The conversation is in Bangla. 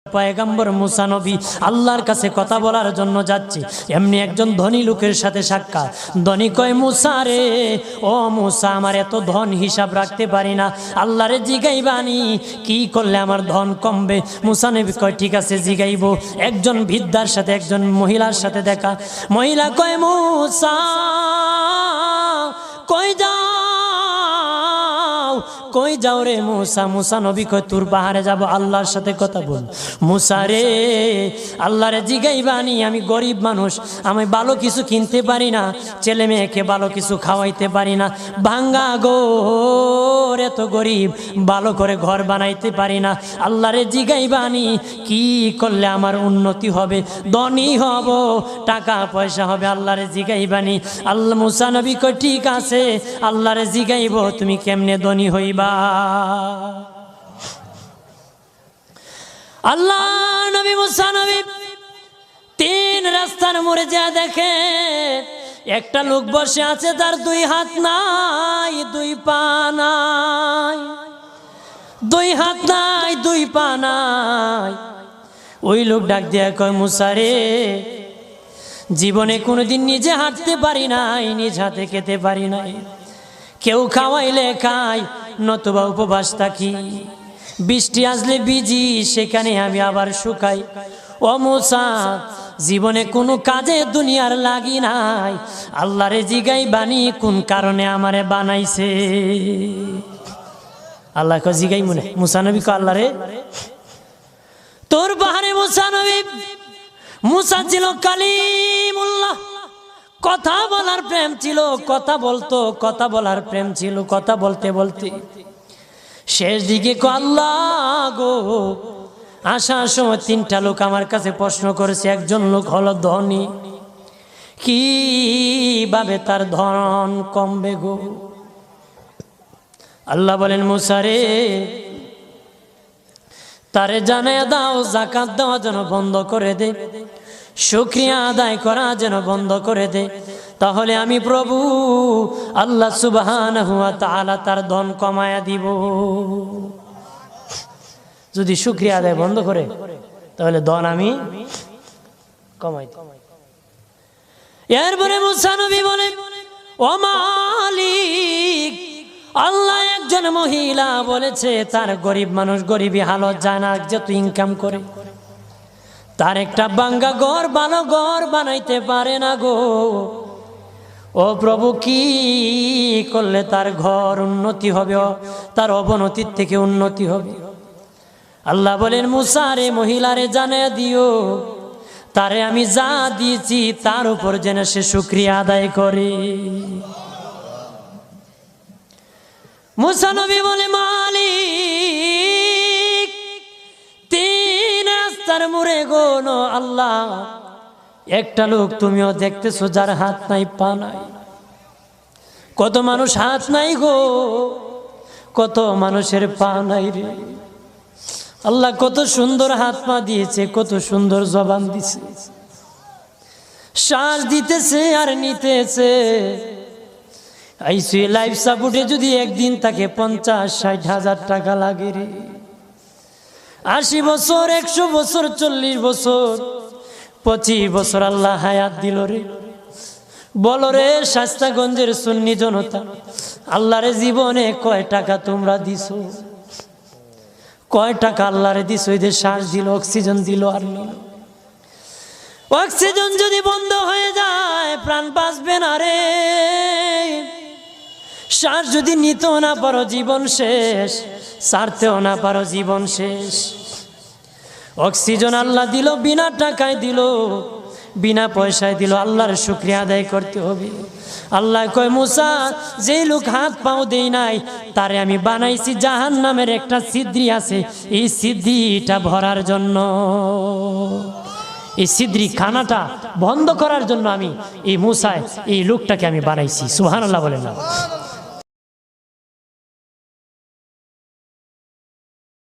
পয়গম্বর মুসা নবী আল্লাহর কাছে কথা বলার জন্য যাচ্ছে, এমনি একজন ধনী লোকের সাথে সাক্ষাৎ। ধনী কয়, মুসা রে, ও মুসা, আমার এত ধন হিসাব রাখতে পারি না, আল্লাহরে জিগাইবানি কি করলে আমার ধন কমবে? মুসা নবী কয়, ঠিক আছে জিগাইব। একজন বৃদ্ধার সাথে, একজন মহিলার সাথে দেখা। মহিলা কয়, মুসা কই যাও, কই যাও রে মুসা? মুসা নবী কয়, তোর পাহাড়ে যাব, আল্লাহর সাথে কথা বল। মুসা রে, আল্লাহরে জিগাইবানি, আমি গরিব মানুষ, আমি ভালো কিছু কিনতে পারি না, ছেলে মেয়েকে ভালো কিছু খাওয়াইতে পারি না, ভাঙ্গা ঘর, এত গরিব, ভালো করে ঘর বানাইতে পারি না, আল্লাহরে জিগাইবানি কি করলে আমার উন্নতি হবে, ধনী হব, টাকা পয়সা হবে, আল্লাহরে জিগাইবানি। আল্লাহ মুসা নবী কয়, ঠিক আছে, আল্লাহরে জিগাইব, তুমি কেমনে ধনী হইবা? আল্লাহ নবী মুসা নবী তিন রাস্তার মোড়ে যা দেখে একটা লোক বসে আছে, তার দুই হাত নাই, দুই পা নাই, দুই হাত নাই, দুই পা নাই। ওই লোক ডাক দিয়া কয়, মুসা রে, জীবনে কোনোদিন নিজে হাঁটতে পারি নাই, নিজ হাতে খেতে পারি নাই, কেউ খাওয়াইলে খাই, নতুবা উপবাস থাকি, বৃষ্টি আসলে ভিজি, সেখানে আমি আবার শুকাই। ও মুসা, জীবনে কোনো কাজে দুনিয়ার লাগি নাই, আল্লাহরে জিগাইবানি কোন কারণে আমারে বানাইছে? আল্লাহ কয়, জিগাই মনে। মুসা নবী কয়, আল্লাহরে তোর পাহাড়ে মুসা নবী, মুসা ছিল কালিমুল্লাহ, কথা বলার প্রেম ছিল, কথা বলতো, কথা বলার প্রেম ছিল। কথা বলতে বলতে শেষ দিকে আল্লাহ গো, আসার সময় তিনটা লোক আমার কাছে প্রশ্ন করেছে। একজন লোক হলো ধনী, কিভাবে তার ধন কমবে গো? আল্লাহ বলেন, মুসা রে, তারে জানায়া দাও, যাকাত দেওয়া যেন বন্ধ করে দে, শুকরিয়া আদায় করা যেন বন্ধ করে দে, তাহলে আমি প্রভু আল্লাহ সুবহানাহু ওয়া তাআলা তার ধন কমায়া দিব। যদি শুকরিয়া আদায় বন্ধ করে, তাহলে ধন আমি কমাই দিব। এরপরে মুসা নবী বলে, ও মালিক, আল্লাহ একজন মহিলা বলেছে তার গরিব মানুষ গরিবী হালত যায় না, যত ইনকাম করে, তার একটা ভাঙ্গা ঘর, ভালো ঘর বানাইতে পারে না গো। ও প্রভু, কি করলে তার ঘর উন্নতি হবে, তার অবনতির থেকে উন্নতি হবে? আল্লাহ বলেন, মুসা রে, মহিলারে জানিয়ে দিও, তারে আমি যা দিয়েছি তার উপর যেন সে শুকরিয়া আদায় করে। মুসা নবী বলে, মালিক, তিন রাস্তার মোড়ে গো আল্লাহ, একটা লোক তুমিও দেখতেছো যার হাত নাই, পা নাই। কত মানুষ হাত নাই গো, কত মানুষের পা নাই রে। আল্লাহ কত সুন্দর হাত পা দিয়েছে, কত সুন্দর জবান দিছে, শ্বাস দিতেছে আর নিতেছে। আইসিইউ লাইফ সাপোর্টে যদি একদিন তাকে 50-60 হাজার টাকা লাগে রে। 80 বছর, 100 বছর, 40 বছর, 25 বছর আল্লাহ হায়াত দিল রে। বলো রে শাস্তাগঞ্জের সুন্নি জনতা, আল্লাহরে জীবনে কয় টাকা তোমরা দিছো? কয় টাকা আল্লাহরে দিছো? এদের শ্বাস দিল, অক্সিজেন দিল আর নিল। অক্সিজেন যদি বন্ধ হয়ে যায়, প্রাণ বাঁচবে না রে। শ্বাস যদি নিতেও না পারো, জীবন শেষ, ছাড়তেও না পারো, জীবন শেষ। অক্সিজেন আল্লাহ দিল, বিনা টাকায় দিল, বিনা পয়সায় দিল, আল্লাহর শুকরিয়া আদায় করতে হবে। আল্লাহ কয়, মুসা, যেই লোক হাত পাও দেই নাই, তারে আমি বানাইছি জাহান্নামের একটা ছিদ্রি আছে, এই ছিদ্রিটা ভরার জন্য, এই ছিদ্রি খানাটা বন্ধ করার জন্য আমি এই মুসায় এই লোকটাকে আমি বানাইছি। সুবহানাল্লাহ বলেন না?